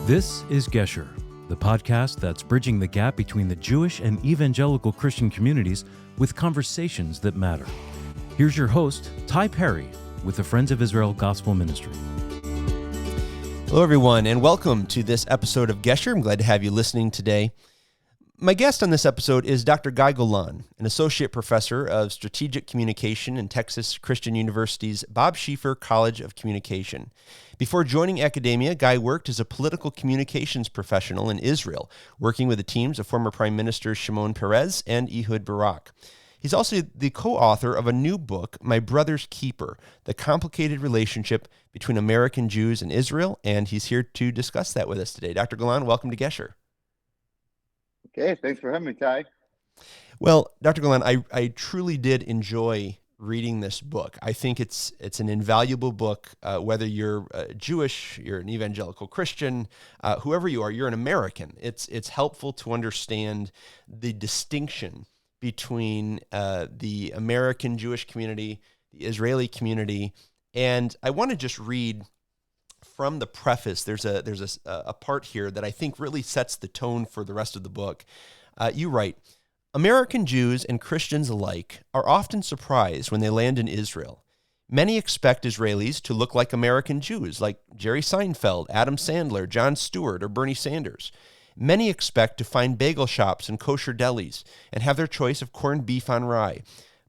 This is Gesher, the podcast that's bridging the gap between the Jewish and evangelical Christian communities with conversations that matter. Here's your host, Ty Perry, with the Friends of Israel Gospel Ministry. Hello, everyone, and welcome to this episode of Gesher. I'm glad to have you listening today. My guest on this episode is Dr. Guy Golan, an associate professor of strategic communication in Texas Christian University's Bob Schieffer College of Communication. Before joining academia, Guy worked as a political communications professional in Israel, working with the teams of former Prime Ministers Shimon Peres and Ehud Barak. He's also the co-author of a new book, My Brother's Keeper, The Complicated Relationship Between American Jews and Israel, and he's here to discuss that with us today. Dr. Golan, welcome to Gesher. Okay, thanks for having me, Ty. Well, Dr. Golan, I truly did enjoy reading this book. I think it's an invaluable book, whether you're Jewish, you're an evangelical Christian, whoever you are, you're an American. It's helpful to understand the distinction between the American Jewish community, the Israeli community, and I want to just read from the preface. There's a part here that I think really sets the tone for the rest of the book. You write, American Jews and Christians alike are often surprised when they land in Israel. Many expect Israelis to look like American Jews, like Jerry Seinfeld, Adam Sandler, Jon Stewart, or Bernie Sanders. Many expect to find bagel shops and kosher delis and have their choice of corned beef on rye.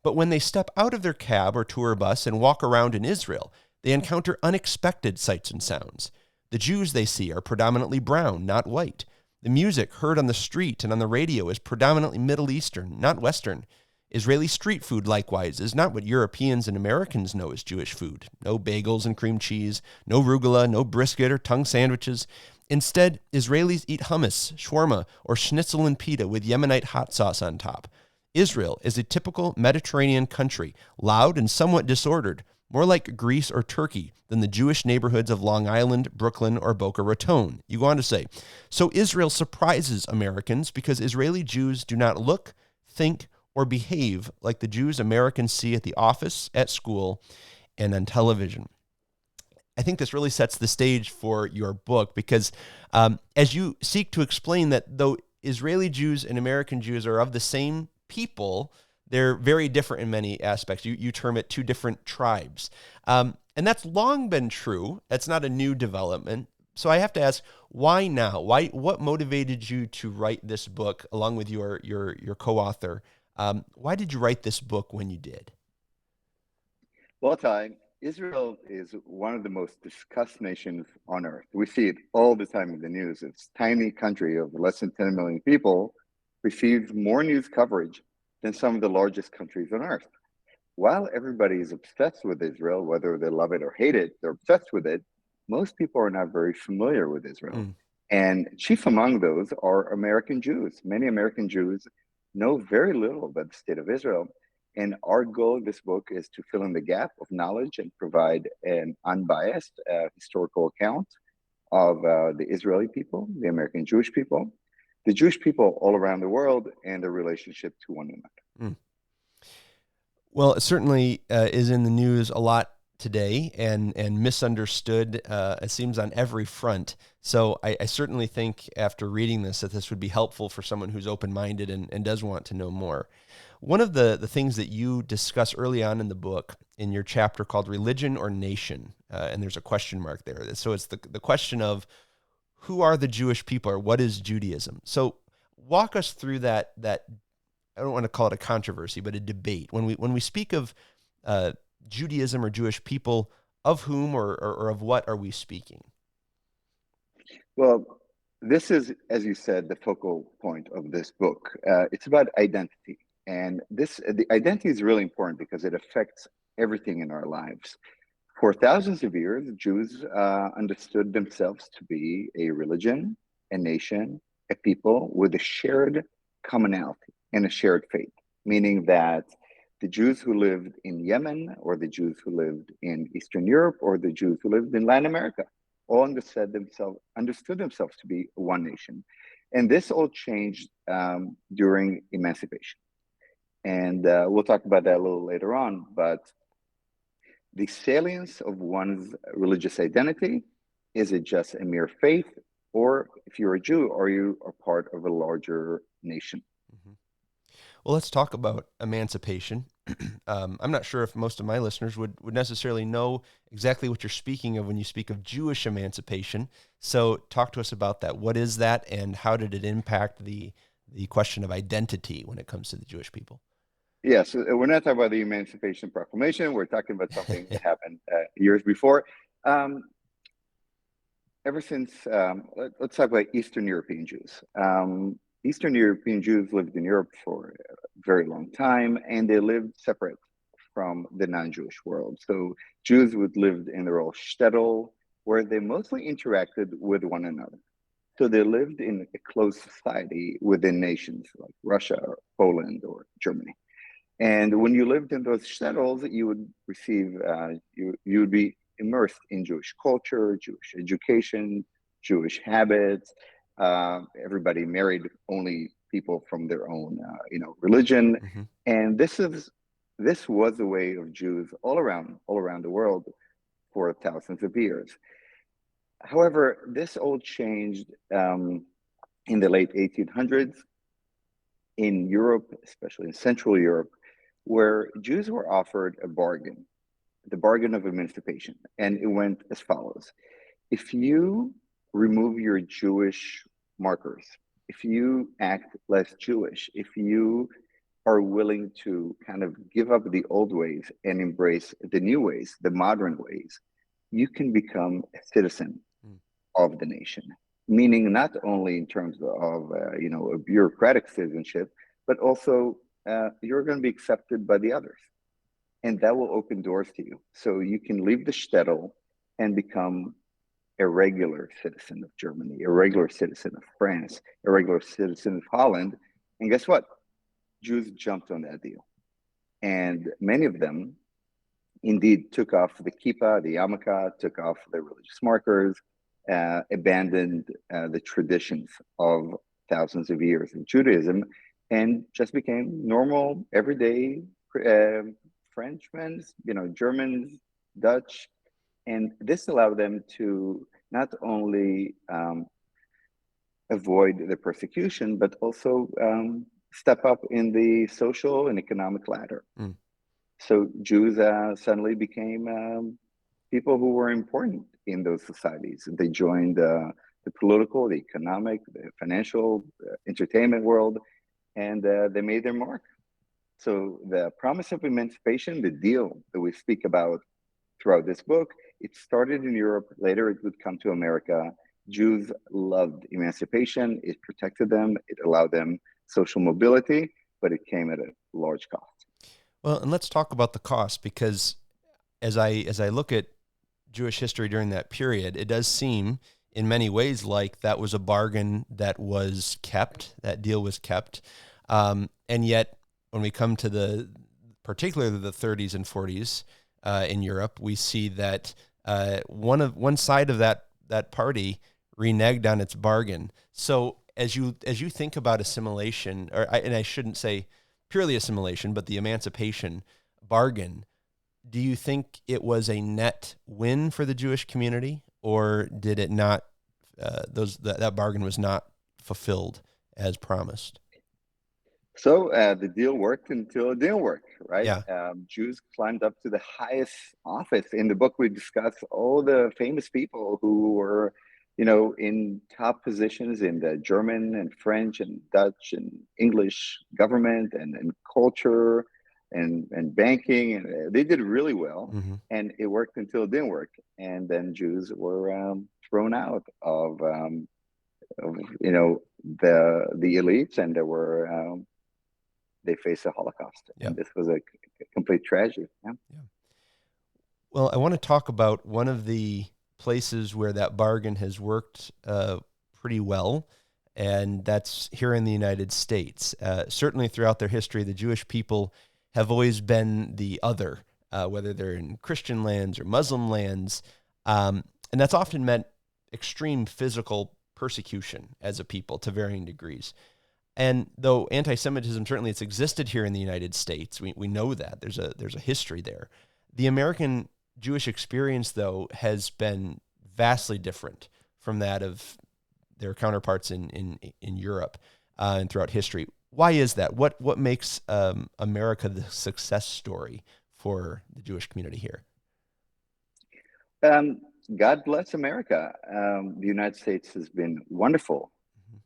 But when they step out of their cab or tour bus and walk around in Israel, they encounter unexpected sights and sounds. The Jews they see are predominantly brown, not white. The music heard on the street and on the radio is predominantly Middle Eastern, not Western. Israeli street food, likewise, is not what Europeans and Americans know as Jewish food. No bagels and cream cheese, no rugula, no brisket or tongue sandwiches. Instead, Israelis eat hummus, shawarma, or schnitzel and pita with Yemenite hot sauce on top. Israel is a typical Mediterranean country, loud and somewhat disordered, more like Greece or Turkey than the Jewish neighborhoods of Long Island, Brooklyn, or Boca Raton. You go on to say, so Israel surprises Americans because Israeli Jews do not look, think, or behave like the Jews Americans see at the office, at school, and on television. I think this really sets the stage for your book because as you seek to explain that though Israeli Jews and American Jews are of the same people, they're very different in many aspects. You term it two different tribes. And that's long been true. That's not a new development. So I have to ask, why now? What motivated you to write this book along with your co-author? Why did you write this book when you did? Well, Ty, Israel is one of the most discussed nations on earth. We see it all the time in the news. It's a tiny country of less than 10 million people, receives more news coverage than some of the largest countries on earth. While everybody is obsessed with Israel, whether they love it or hate it, they're obsessed with it, most people are not very familiar with Israel. And chief among those are American Jews. Many American Jews know very little about the state of Israel. And our goal in this book is to fill in the gap of knowledge and provide an unbiased historical account of the Israeli people, the American Jewish people, the Jewish people all around the world, and their relationship to one another. Well, it certainly is in the news a lot today and misunderstood, it seems, on every front. So I certainly think after reading this that this would be helpful for someone who's open-minded and does want to know more. One of the things that you discuss early on in the book in your chapter called Religion or Nation, and there's a question mark there. So it's the question of who are the Jewish people, or what is Judaism? So walk us through that. I don't want to call it a controversy, but a debate. When we speak of Judaism or Jewish people, of whom or of what are we speaking? Well, this is, as you said, the focal point of this book. It's about identity, and the identity is really important because it affects everything in our lives. For thousands of years, Jews understood themselves to be a religion, a nation, a people with a shared commonality and a shared faith, meaning that the Jews who lived in Yemen, or the Jews who lived in Eastern Europe, or the Jews who lived in Latin America, all understood themselves to be one nation. And this all changed during emancipation. And we'll talk about that a little later on, but the salience of one's religious identity, is it just a mere faith, or if you're a Jew, are you a part of a larger nation? Mhm. Well, let's talk about emancipation. I'm not sure if most of my listeners would necessarily know exactly what you're speaking of when you speak of Jewish emancipation. So talk to us about that. What is that, and how did it impact the question of identity when it comes to the Jewish people? Yes, we're not talking about the Emancipation Proclamation. We're talking about something that happened years before. Um, Ever since, let's talk about Eastern European Jews. Eastern European Jews lived in Europe for a very long time, and they lived separate from the non-Jewish world. So Jews would live in their own shtetl, where they mostly interacted with one another. So they lived in a close society within nations like Russia, or Poland, or Germany. And when you lived in those shtetls, you would receive, you would be immersed in Jewish culture, Jewish education, Jewish habits. Everybody married only people from their own, religion, Hmm. and this was the way of Jews all around the world for thousands of years. However, this all changed in the late 1800s in Europe, especially in Central Europe, where Jews were offered a bargain, the bargain of emancipation. And it went as follows: if you remove your Jewish markers, if you act less Jewish, if you are willing to kind of give up the old ways and embrace the new ways, the modern ways, you can become a citizen Mm. of the nation. Meaning not only in terms of a bureaucratic citizenship, but also you're going to be accepted by the others, and that will open doors to you. So you can leave the shtetl and become a regular citizen of Germany, a regular citizen of France, a regular citizen of Holland. And guess what? Jews jumped on that deal. And many of them indeed took off the kippah, the yarmulke, took off the religious markers, abandoned the traditions of thousands of years of Judaism, and just became normal, everyday uh, Frenchmen, Germans, Dutch, and this allowed them to not only avoid the persecution, but also step up in the social and economic ladder. Mm. So Jews suddenly became people who were important in those societies. They joined the political, the economic, the financial, entertainment world, and they made their mark. So the promise of emancipation, the deal that we speak about throughout this book, it started in Europe. Later, it would come to America. Jews loved emancipation. It protected them. It allowed them social mobility, but it came at a large cost. Well, and let's talk about the cost, because as I look at Jewish history during that period, it does seem in many ways like that was a bargain that was kept, that deal was kept. And yet when we come to particularly the 30s and 40s in Europe, we see that one side of that party reneged on its bargain. So as you think about assimilation, and I shouldn't say purely assimilation, but the emancipation bargain, do you think it was a net win for the Jewish community, or did it not? That bargain was not fulfilled as promised. So the deal worked until it didn't work, right? Yeah. Jews climbed up to the highest office. In the book, we discuss all the famous people who were, in top positions in the German and French and Dutch and English government and culture and banking. And they did really well. Mm-hmm. And it worked until it didn't work. And then Jews were thrown out of the elites, and they faced a Holocaust, Yeah. and this was a complete tragedy. Yeah. Yeah. Well, I want to talk about one of the places where that bargain has worked pretty well, and that's here in the United States. Certainly throughout their history, the Jewish people have always been the other, whether they're in Christian lands or Muslim lands, and that's often meant extreme physical persecution as a people to varying degrees. And though anti-Semitism, certainly it's existed here in the United States, we know that there's a history there. The American Jewish experience, though, has been vastly different from that of their counterparts in Europe and throughout history. Why is that? What makes America the success story for the Jewish community here? God bless America. The United States has been wonderful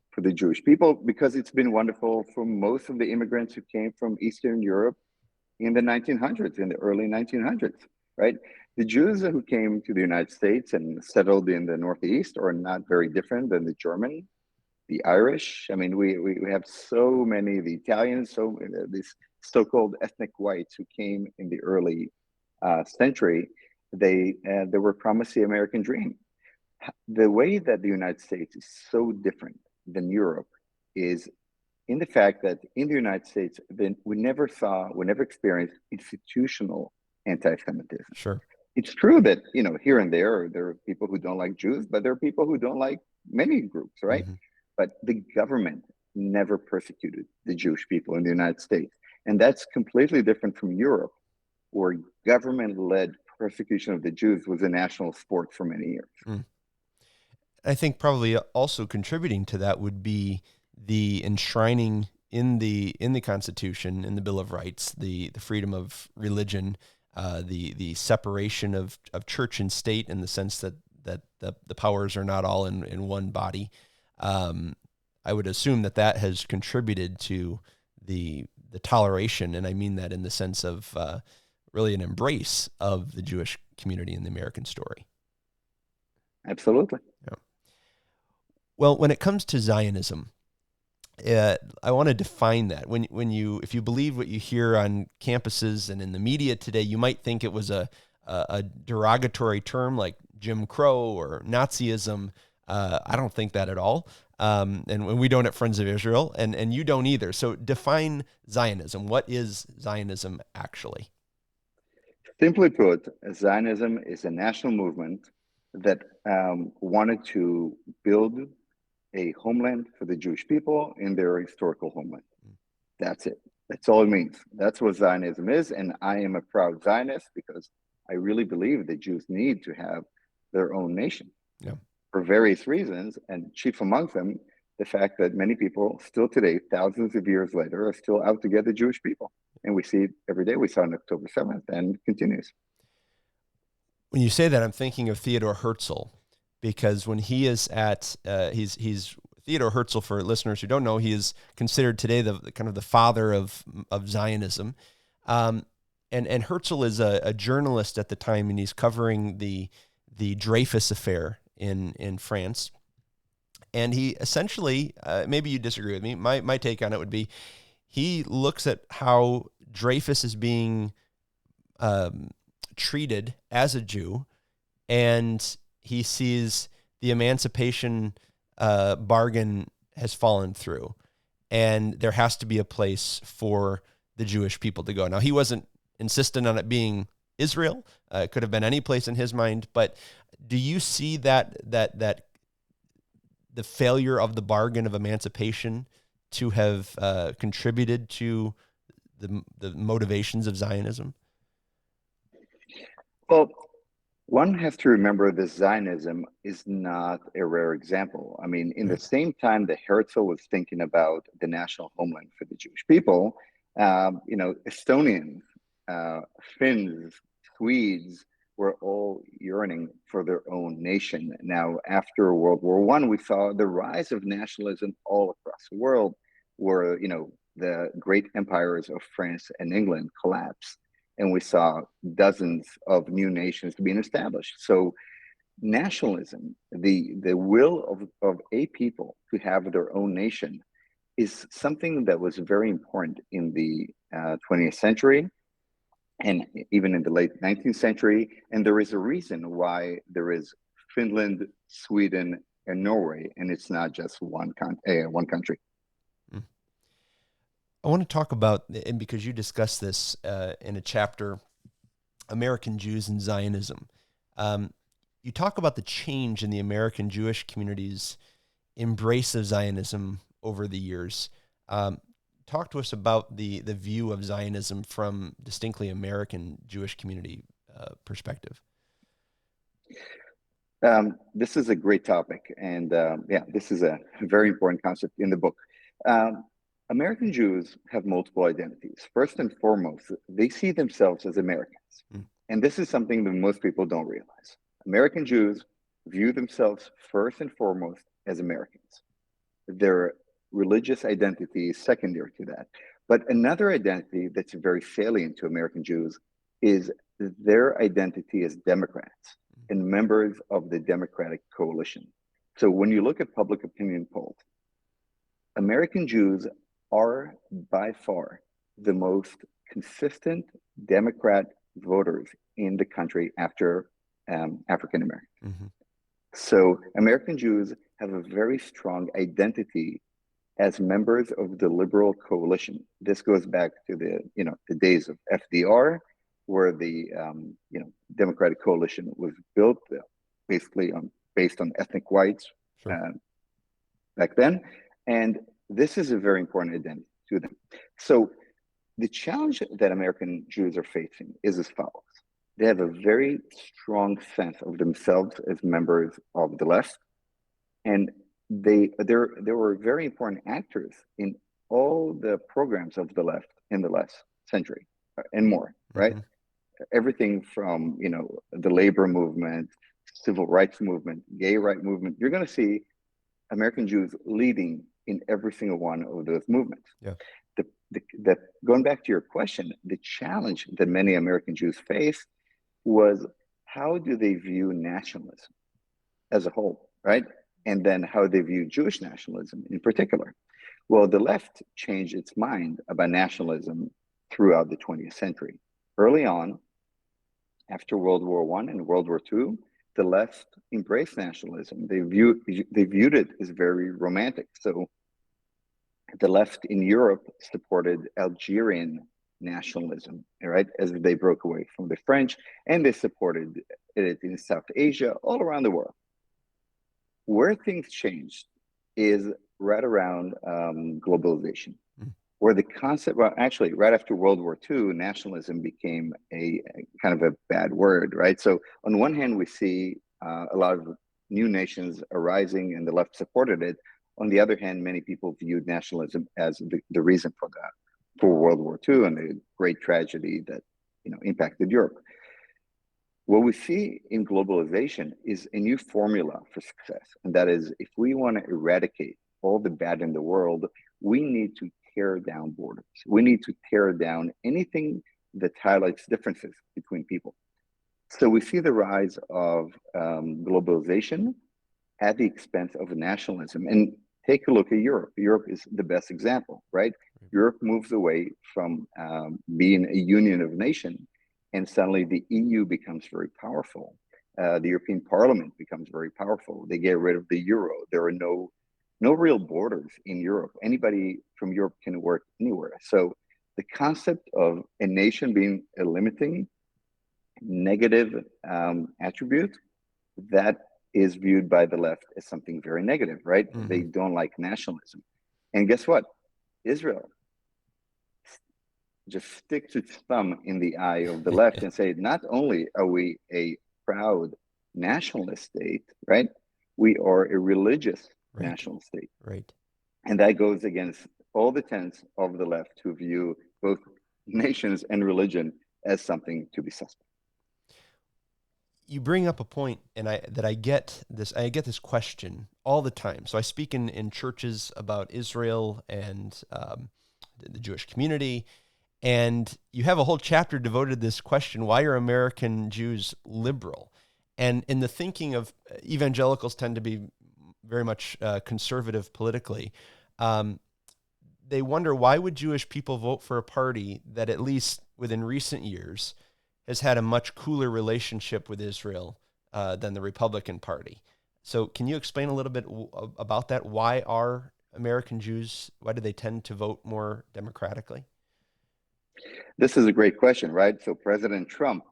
for the Jewish people because it's been wonderful for most of the immigrants who came from Eastern Europe in the 1900s, in the early 1900s, right? The Jews who came to the United States and settled in the Northeast are not very different than the German, the Irish. I mean, we have so many, the Italians, so these so-called ethnic whites who came in the early century. They were promised the American dream. The way that the United States is so different than Europe is in the fact that in the United States, then we never experienced institutional anti-Semitism. Sure. It's true that, here and there are people who don't like Jews, but there are people who don't like many groups, right? Mm-hmm. But the government never persecuted the Jewish people in the United States. And that's completely different from Europe, where government-led persecution of the Jews was a national sport for many years. Mm. I think probably also contributing to that would be the enshrining in the Constitution, in the Bill of Rights, the freedom of religion, the separation of church and state, in the sense that the powers are not all in one body. I would assume that has contributed to the toleration, and I mean that in the sense of really an embrace of the Jewish community in the American story. Absolutely. Yeah. Well, when it comes to Zionism, I want to define that. If you believe what you hear on campuses and in the media today, you might think it was a derogatory term like Jim Crow or Nazism. I don't think that at all. And we don't at Friends of Israel, and you don't either. So define Zionism. What is Zionism actually? Simply put, Zionism is a national movement that wanted to build a homeland for the Jewish people in their historical homeland. That's it. That's all it means. That's what Zionism is. And I am a proud Zionist because I really believe that Jews need to have their own nation for various reasons. And chief among them, the fact that many people still today, thousands of years later, are still out to get the Jewish people. And we see it every day. We saw it on October 7th and continues. When you say that, I'm thinking of Theodor Herzl, because when he is at, he's Theodor Herzl, for listeners who don't know, he is considered today the kind of the father of Zionism. And Herzl is a journalist at the time, and he's covering the Dreyfus affair in France. And he essentially, maybe you disagree with me, my take on it would be, he looks at how Dreyfus is being treated as a Jew, and he sees the emancipation bargain has fallen through, and there has to be a place for the Jewish people to go. Now, he wasn't insistent on it being Israel. It could have been any place in his mind, but do you see that the failure of the bargain of emancipation to have contributed to the motivations of Zionism? Well, one has to remember that Zionism is not a rare example. I mean, in the same time that Herzl was thinking about the national homeland for the Jewish people, Estonians, Finns, Swedes were all yearning for their own nation. Now, after World War I, we saw the rise of nationalism all across the world, where, the great empires of France and England collapsed, and we saw dozens of new nations being established. So nationalism, the will of a people to have their own nation, is something that was very important in the 20th century and even in the late 19th century. And there is a reason why there is Finland, Sweden, and Norway, and it's not just one country. I want to talk about, and because you discussed this in a chapter, American Jews and Zionism. You talk about the change in the American Jewish community's embrace of Zionism over the years. Talk to us about the view of Zionism from distinctly American Jewish community perspective. This is a great topic, and yeah, this is a very important concept in the book. Um, American Jews have multiple identities. First and foremost, they see themselves as Americans, Mm. and this is something that most people don't realize. American Jews view themselves first and foremost as Americans. Their religious identity is secondary to that. But another identity that's very salient to American Jews is their identity as Democrats and members of the Democratic coalition. So when you look at public opinion polls, American Jews are by far the most consistent Democrat voters in the country after African Americans. Mm-hmm. So American Jews have a very strong identity as members of the liberal coalition. This goes back to the days of FDR, where the Democratic coalition was built basically based on ethnic whites Sure. back then, and this is a very important identity to them. So the challenge that American Jews are facing is as follows. They have a very strong sense of themselves as members of the left, and they were very important actors in all the programs of the left in the last century and more, right? Mm-hmm. Everything from the labor movement, civil rights movement, gay rights movement. You're going to see American Jews leading in every single one of those movements. Yeah. Going back to your question, the challenge that many American Jews faced was, how do they view nationalism as a whole, right? And then how they view Jewish nationalism in particular. Well, the left changed its mind about nationalism throughout the 20th century. Early on, after World War I and World War II, the left embraced nationalism. They viewed it as very romantic. So the left in Europe supported Algerian nationalism, right, as they broke away from the French, and they supported it in South Asia, all around the world. Where things changed is right around globalization, where the concept, well, actually, right after World War II, nationalism became a kind of a bad word, right? So on one hand, we see a lot of new nations arising, and the left supported it. On the other hand, many people viewed nationalism as the reason for that, for World War II and the great tragedy that impacted Europe. What we see in globalization is a new formula for success, and that is, if we want to eradicate all the bad in the world, we need to tear down borders. We need to tear down anything that highlights differences between people. So we see the rise of globalization at the expense of nationalism. And take a look at Europe. Europe is the best example, right? Europe moves away from being a union of nations, and suddenly the EU becomes very powerful. The European Parliament becomes very powerful. They get rid of the euro. There are no real borders in Europe. Anybody from Europe can work anywhere. So the concept of a nation being a limiting negative attribute, that is viewed by the left as something very negative, right? Mm-hmm. They don't like nationalism. And guess what? Israel just sticks its thumb in the eye of the left and say, not only are we a proud nationalist state, right? We are a religious national state. Right. And that goes against all the tenets of the left, who view both nations and religion as something to be suspect. You bring up a point, and I get this question all the time. So I speak in churches about Israel and the Jewish community, and you have a whole chapter devoted to this question: why are American Jews liberal? And in the thinking of evangelicals, tend to be very much conservative politically. They wonder, why would Jewish people vote for a party that, at least within recent years, has had a much cooler relationship with Israel than the Republican Party? So can you explain a little bit about that? Why are American Jews, why do they tend to vote more democratically? This is a great question, right? So President Trump,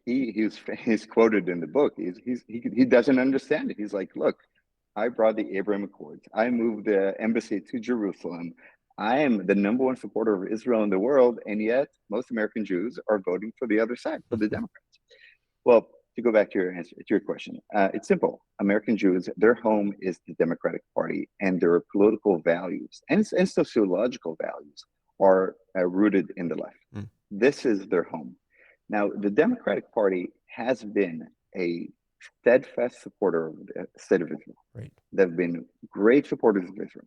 he's quoted in the book. He doesn't understand it. He's like, look, I brought the Abraham Accords. I moved the embassy to Jerusalem. I am the number one supporter of Israel in the world, and yet most American Jews are voting for the other side, for the Democrats. Well, to go back to your answer to your question, it's simple. American Jews, their home is the Democratic Party, and their political values and sociological values are rooted in the left. Mm. This is their home. Now, the Democratic Party has been a steadfast supporter of the state of Israel. Right. They've been great supporters of Israel,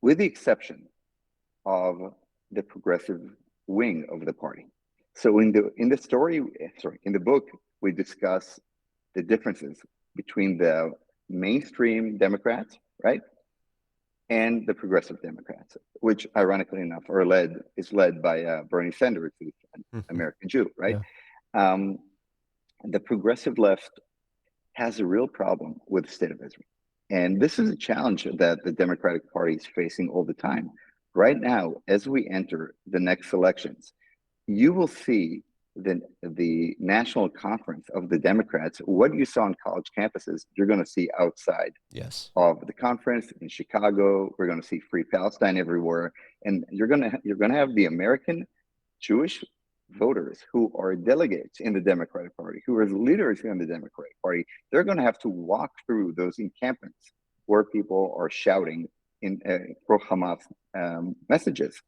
with the exception of the progressive wing of the party. So in the book, we discuss the differences between the mainstream Democrats, right, and the progressive Democrats, which ironically enough is led by Bernie Sanders, who's an American Jew, right? Yeah. The progressive left has a real problem with the state of Israel. And this is a challenge that the Democratic Party is facing all the time. Right now, as we enter the next elections, you will see the national conference of the Democrats. What you saw on college campuses, you're going to see outside Yes. of the conference in Chicago. We're going to see Free Palestine everywhere, and you're going to have the American Jewish voters who are delegates in the Democratic Party, who are leaders in the Democratic Party. They're going to have to walk through those encampments where people are shouting in pro-Hamas messages,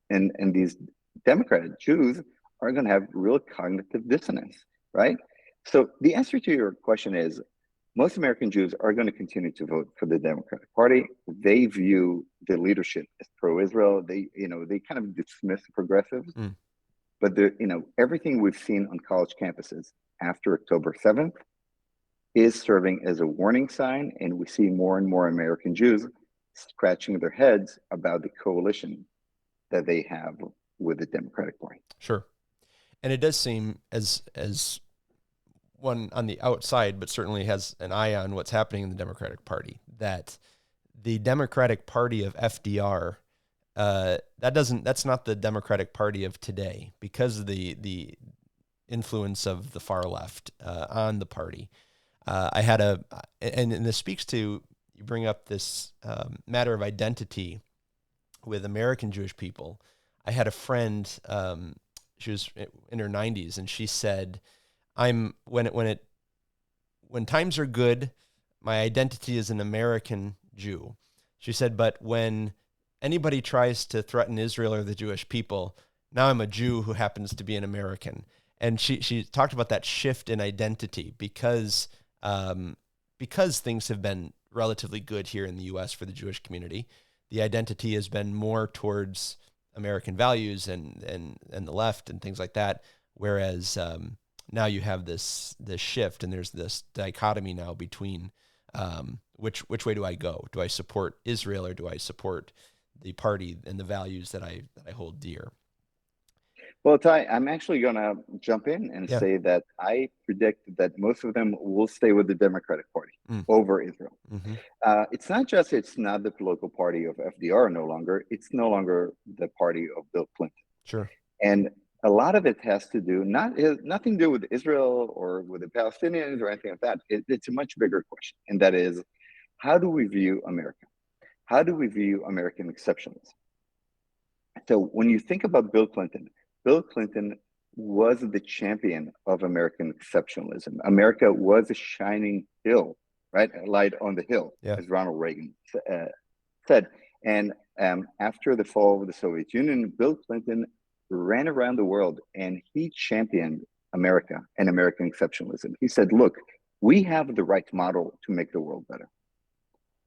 and these Democratic Jews are going to have real cognitive dissonance, right? So the answer to your question is, most American Jews are going to continue to vote for the Democratic Party. They view the leadership as pro-Israel. They kind of dismiss progressives, but everything we've seen on college campuses after October 7th is serving as a warning sign, and we see more and more American Jews scratching their heads about the coalition that they have with the Democratic Party. Sure. And it does seem as one on the outside, but certainly has an eye on what's happening in the Democratic Party, that the Democratic Party of FDR, that's not the Democratic Party of today, because of the influence of the far left on the party. And this speaks to, you bring up this matter of identity with American Jewish people. I had a friend, she was in her 90s, and she said, when times are good, my identity is an American Jew. She said, but when anybody tries to threaten Israel or the Jewish people, now I'm a Jew who happens to be an American. And she talked about that shift in identity because things have been relatively good here in the U.S. for the Jewish community. The identity has been more towards American values and the left and things like that. Whereas now you have this shift, and there's this dichotomy now between which way do I go? Do I support Israel, or do I support the party and the values that I hold dear? Well, Ty, I'm actually going to jump in and say that I predict that most of them will stay with the Democratic Party over Israel. Mm-hmm. It's not the political party of FDR no longer. It's no longer the party of Bill Clinton. Sure. And a lot of it has to do, nothing to do with Israel or with the Palestinians or anything like that. It's a much bigger question. And that is, how do we view America? How do we view American exceptionalism? So when you think about Bill Clinton was the champion of American exceptionalism. America was a shining hill, right? A light on the hill, as Ronald Reagan said. And after the fall of the Soviet Union, Bill Clinton ran around the world and he championed America and American exceptionalism. He said, look, we have the right model to make the world better.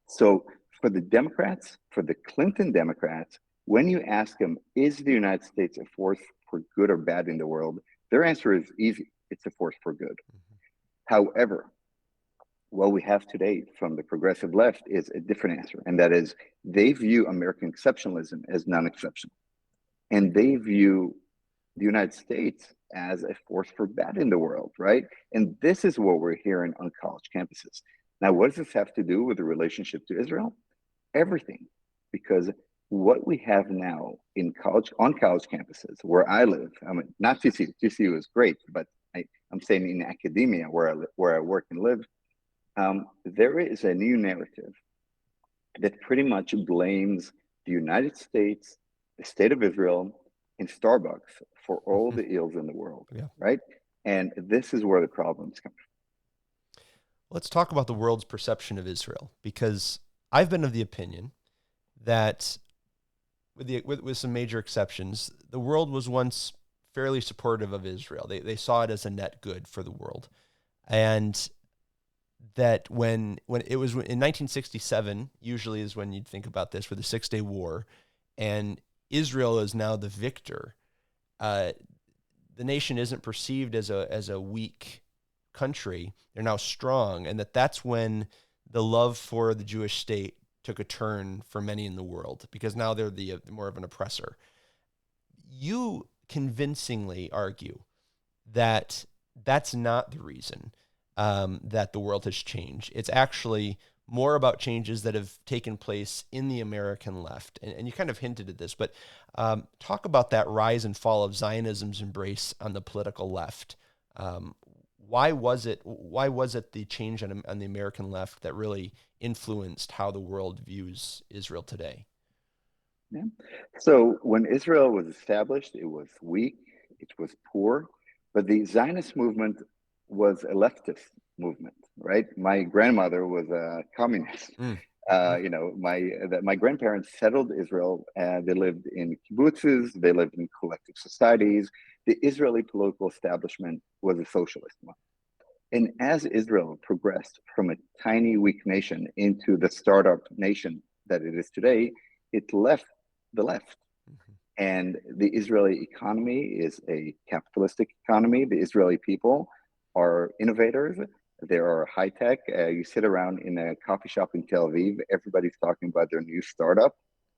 So for the Democrats, for the Clinton Democrats, when you ask them, is the United States a force for good or bad in the world? Their answer is easy. It's a force for good. However, what we have today from the progressive left is a different answer. And that is, they view American exceptionalism as non-exceptional. And they view the United States as a force for bad in the world, right? And this is what we're hearing on college campuses. Now, what does this have to do with the relationship to Israel? Everything. Because what we have now on college campuses where I live, I mean, not TCU. TCU is great, but I'm saying in academia where I work and live, there is a new narrative that pretty much blames the United States, the state of Israel, and Starbucks for all the ills in the world, right? And this is where the problems come Let's talk about the world's perception of Israel, because I've been of the opinion that, with some major exceptions, the world was once fairly supportive of Israel. They saw it as a net good for the world, and that when it was in 1967, usually is when you'd think about this, for the 6-Day War, and Israel is now the victor. The nation isn't perceived as a weak country. They're now strong, and that's when the love for the Jewish state took a turn for many in the world, because now they're the more of an oppressor. You convincingly argue that that's not the reason that the world has changed. It's actually more about changes that have taken place in the American left. And you kind of hinted at this, but talk about that rise and fall of Zionism's embrace on the political left. Why was it the change on the American left that really influenced how the world views Israel today? Yeah. So when Israel was established, it was weak, it was poor, but the Zionist movement was a leftist movement, right? My grandmother was a communist. My grandparents settled Israel, and they lived in kibbutzes, they lived in collective societies. The Israeli political establishment was a socialist one. And as Israel progressed from a tiny, weak nation into the startup nation that it is today, it left the left. Mm-hmm. And the Israeli economy is a capitalistic economy. The Israeli people are innovators. They are high tech. You sit around in a coffee shop in Tel Aviv, everybody's talking about their new startup.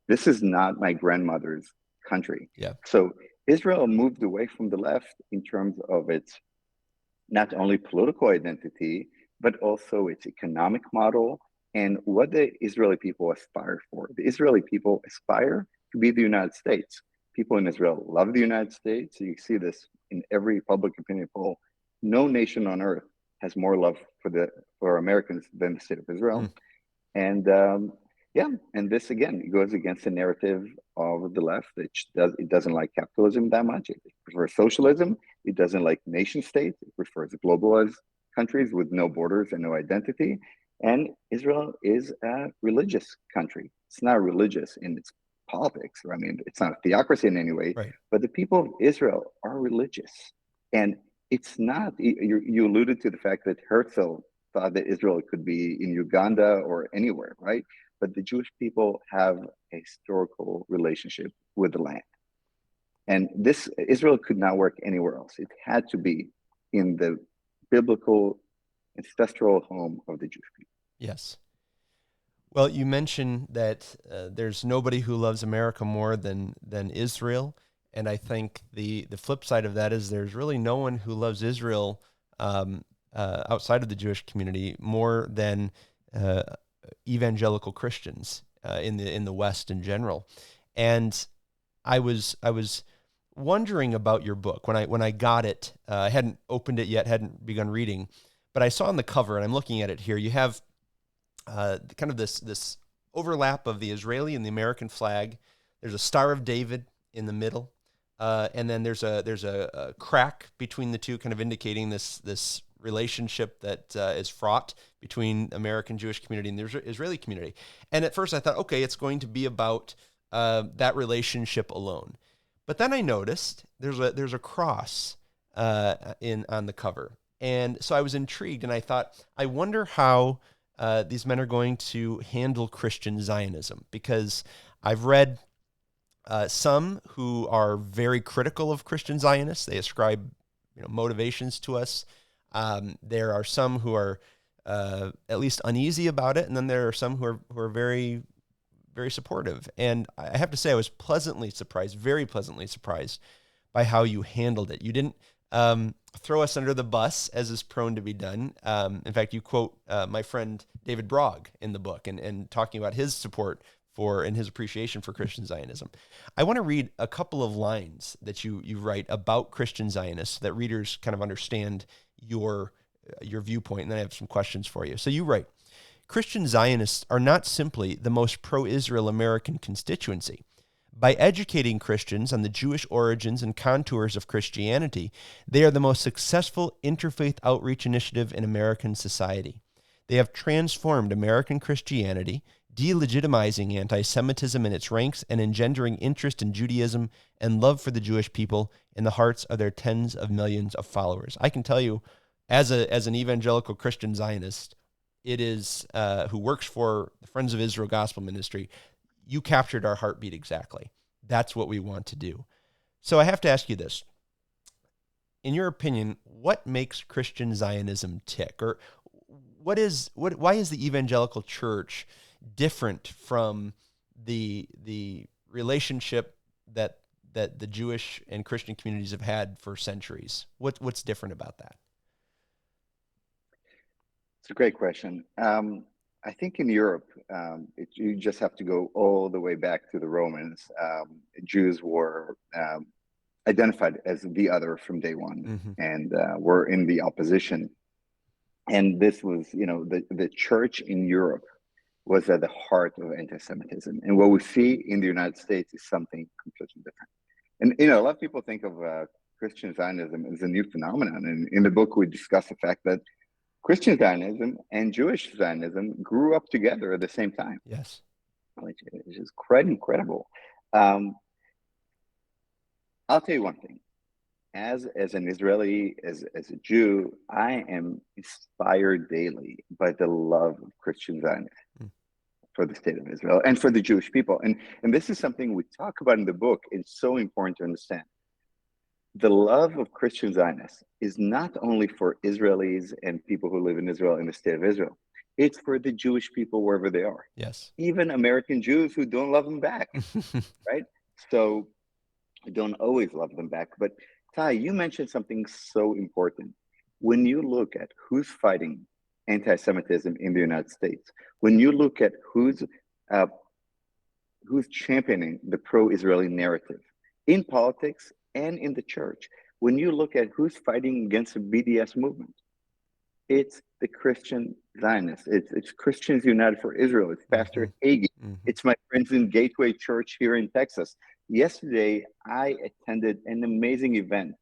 This is not my grandmother's country. Yeah. So Israel moved away from the left in terms of its not only political identity, but also its economic model and what the Israeli people aspire for. The Israeli people aspire to be the United States. People in Israel love the United States. You see this in every public opinion poll. No nation on earth has more love for Americans than the state of Israel. And and this again goes against the narrative of the left. It doesn't like capitalism that much. It prefers socialism. It doesn't like nation states. It prefers globalized countries with no borders and no identity. And Israel is a religious country. It's not religious in its politics. I mean, it's not a theocracy in any way, right. But the people of Israel are religious. And it's not, you alluded to the fact that Herzl thought that Israel could be in Uganda or anywhere, right? But the Jewish people have a historical relationship with the land. And Israel could not work anywhere else. It had to be in the biblical ancestral home of the Jewish people. Yes. Well, you mentioned that there's nobody who loves America more than Israel. And I think the flip side of that is there's really no one who loves Israel outside of the Jewish community more than evangelical Christians in the West in general. And I was wondering about your book when I got it. I hadn't opened it yet, hadn't begun reading, but I saw on the cover, and I'm looking at it here. You have kind of this overlap of the Israeli and the American flag. There's a Star of David in the middle, and then there's a crack between the two, kind of indicating this relationship that is fraught between American Jewish community and the Israeli community. And at first I thought, okay, it's going to be about that relationship alone. But then I noticed there's a cross on the cover. And so I was intrigued, and I thought, I wonder how these men are going to handle Christian Zionism, because I've read some who are very critical of Christian Zionists. They ascribe motivations to us. There are some who are at least uneasy about it, and then there are some who are very, very supportive. And I have to say, I was very pleasantly surprised by how you handled it. You didn't throw us under the bus, as is prone to be done. In fact, you quote my friend David Brogg in the book and talking about his support for and his appreciation for Christian Zionism. I want to read a couple of lines that you write about Christian Zionists so that readers kind of understand your viewpoint, and then I have some questions for you. So you write, Christian Zionists are not simply the most pro-Israel American constituency, By educating Christians on the Jewish origins and contours of Christianity, they are the most successful interfaith outreach initiative in American society. They have transformed American Christianity, delegitimizing anti-Semitism in its ranks and engendering interest in Judaism and love for the Jewish people in the hearts of their tens of millions of followers. I can tell you, as an evangelical Christian Zionist, it is who works for the Friends of Israel Gospel Ministry, you captured our heartbeat exactly. That's what we want to do. So I have to ask you this. In your opinion, what makes Christian Zionism tick? Or why is the evangelical church different from the relationship that the Jewish and Christian communities have had for centuries? What's different about that? It's a great question. I think in Europe, you just have to go all the way back to the Romans. Jews were identified as the other from day one, and were in the opposition. And this was, the church in Europe was at the heart of anti-Semitism. And what we see in the United States is something completely different. And, a lot of people think of Christian Zionism as a new phenomenon. And in the book, we discuss the fact that Christian Zionism and Jewish Zionism grew up together at the same time. Yes. Which is quite incredible. I'll tell you one thing. As an Israeli, as a Jew, I am inspired daily by the love of Christian Zionism for the state of Israel and for the Jewish people. And this is something we talk about in the book. It's so important to understand. The love of Christian Zionists is not only for Israelis and people who live in Israel in the state of Israel. It's for the Jewish people wherever they are. Yes. Even American Jews who don't love them back, right? So don't always love them back. But Ty, you mentioned something so important. When you look at who's fighting anti-Semitism in the United States, when you look at who's championing the pro-Israeli narrative in politics and in the church, when you look at who's fighting against the BDS movement, it's the Christian Zionists. It's Christians United for Israel. It's Pastor Hagee. It's my friends in Gateway Church here in Texas. Yesterday, I attended an amazing event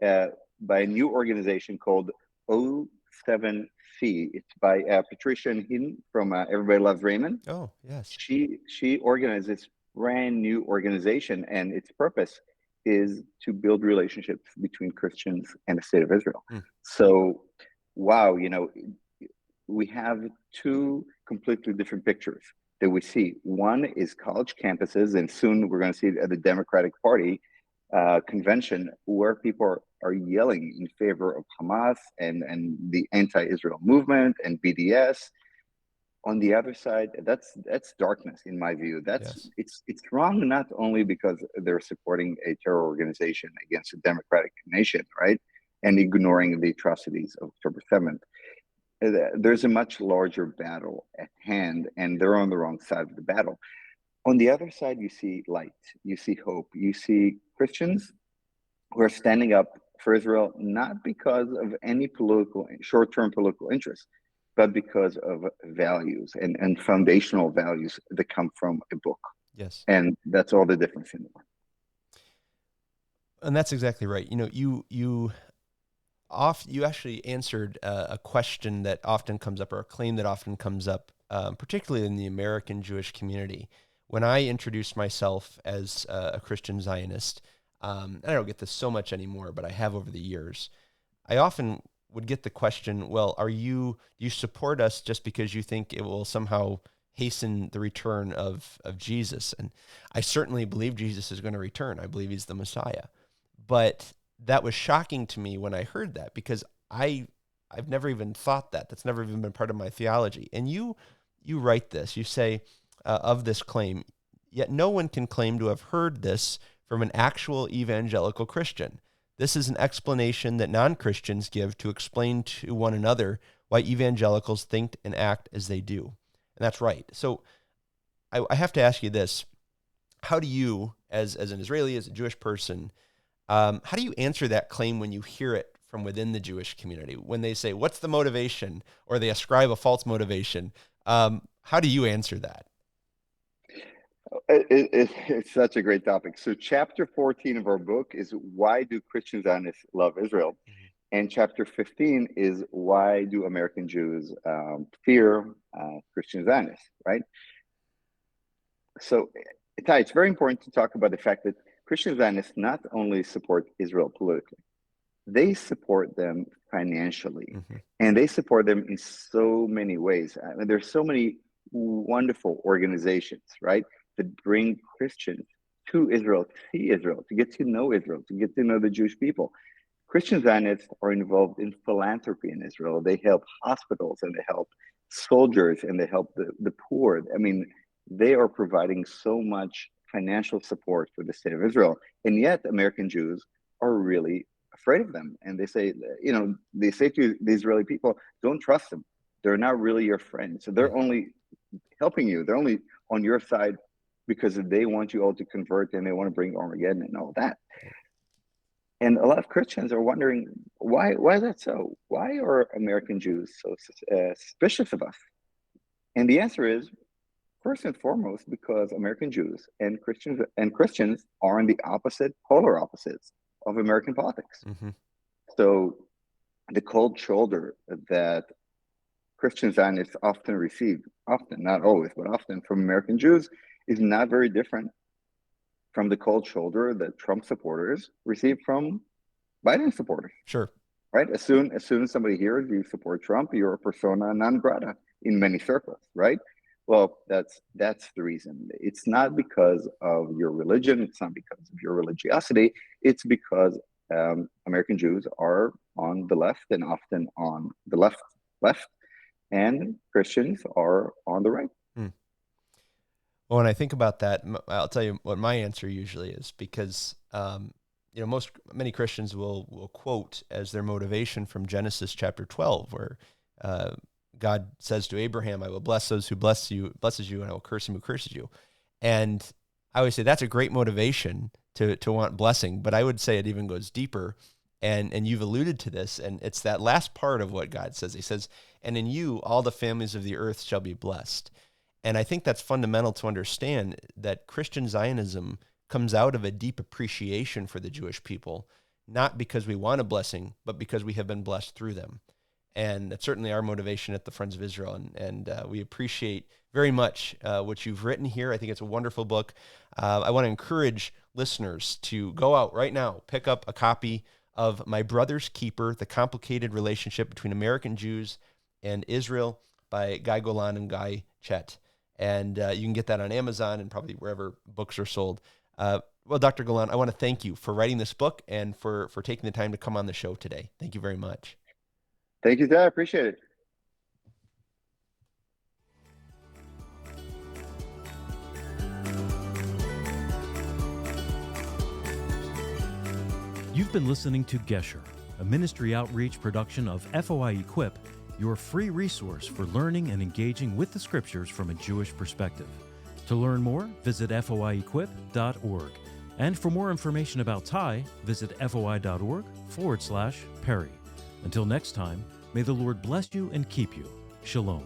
by a new organization called O7C. It's by Patricia and Hidden from Everybody Loves Raymond. Oh, yes. She organized this brand new organization, and its purpose is to build relationships between Christians and the state of Israel. So, wow, we have two completely different pictures that we see. One is college campuses, and soon we're going to see it at the Democratic Party convention, where people are yelling in favor of Hamas and the anti-Israel movement and BDS. On the other side, that's darkness in my view. It's wrong not only because they're supporting a terror organization against a democratic nation, right, and ignoring the atrocities of October 7th. There's a much larger battle at hand, and they're on the wrong side of the battle. On the other side, you see light, you see hope, you see Christians who are standing up for Israel, not because of any short-term political interest, but because of values and foundational values that come from a book. Yes. And that's all the difference in the world. And that's exactly right. You actually answered a question that often comes up, or a claim that often comes up, particularly in the American Jewish community. When I introduce myself as a Christian Zionist, and I don't get this so much anymore, but I have over the years, I often would get the question, well, do you support us just because you think it will somehow hasten the return of Jesus? And I certainly believe Jesus is going to return. I believe he's the Messiah. But that was shocking to me when I heard that, because I've never even thought that. That's never even been part of my theology. And you write this, you say of this claim, yet no one can claim to have heard this from an actual evangelical Christian. This is an explanation that non-Christians give to explain to one another why evangelicals think and act as they do. And that's right. So I have to ask you this. How do you, as an Israeli, as a Jewish person, how do you answer that claim when you hear it from within the Jewish community? When they say, what's the motivation? Or they ascribe a false motivation. How do you answer that? It's such a great topic. So, chapter 14 of our book is why do Christian Zionists love Israel? And chapter 15 is why do American Jews fear Christian Zionists, right? So, Ty, it's very important to talk about the fact that Christian Zionists not only support Israel politically, they support them financially, and they support them in so many ways. I mean, there's so many wonderful organizations, right, that bring Christians to Israel, to see Israel, to get to know Israel, to get to know the Jewish people. Christian Zionists are involved in philanthropy in Israel. They help hospitals and they help soldiers and they help the poor. I mean, they are providing so much financial support for the state of Israel. And yet, American Jews are really afraid of them. And they say, they say to the Israeli people, don't trust them. They're not really your friends. So they're only helping you. They're only on your side because they want you all to convert and they want to bring Armageddon and all that. And a lot of Christians are wondering, why is that so? Why are American Jews so suspicious of us? And the answer is, first and foremost, because American Jews and Christians are on the polar opposites of American politics. So the cold shoulder that Christian Zionists often receive, not always, but often from American Jews, is not very different from the cold shoulder that Trump supporters receive from Biden supporters. Sure. Right? As soon as somebody hears you support Trump, you're a persona non grata in many circles, right? Well, that's the reason. It's not because of your religion. It's not because of your religiosity. It's because American Jews are on the left and often on the left, and Christians are on the right. Well, when I think about that, I'll tell you what my answer usually is, because many Christians will quote as their motivation from Genesis chapter 12, where God says to Abraham, "I will bless those who blesses you, and I will curse him who curses you." And I always say that's a great motivation to want blessing, but I would say it even goes deeper. And you've alluded to this, and it's that last part of what God says. He says, "And in you, all the families of the earth shall be blessed." And I think that's fundamental to understand, that Christian Zionism comes out of a deep appreciation for the Jewish people, not because we want a blessing, but because we have been blessed through them. And that's certainly our motivation at the Friends of Israel. And we appreciate very much what you've written here. I think it's a wonderful book. I want to encourage listeners to go out right now, pick up a copy of My Brother's Keeper, The Complicated Relationship Between American Jews and Israel by Guy Golan and Guy Chet. And you can get that on Amazon and probably wherever books are sold. Well, Dr. Golan, I want to thank you for writing this book and for taking the time to come on the show today. Thank you very much. Thank you, Dad. I appreciate it. You've been listening to Gesher, a ministry outreach production of FOI Equip, your free resource for learning and engaging with the scriptures from a Jewish perspective. To learn more, visit foiequip.org. And for more information about Ty, visit foi.org/Perry. Until next time, may the Lord bless you and keep you. Shalom.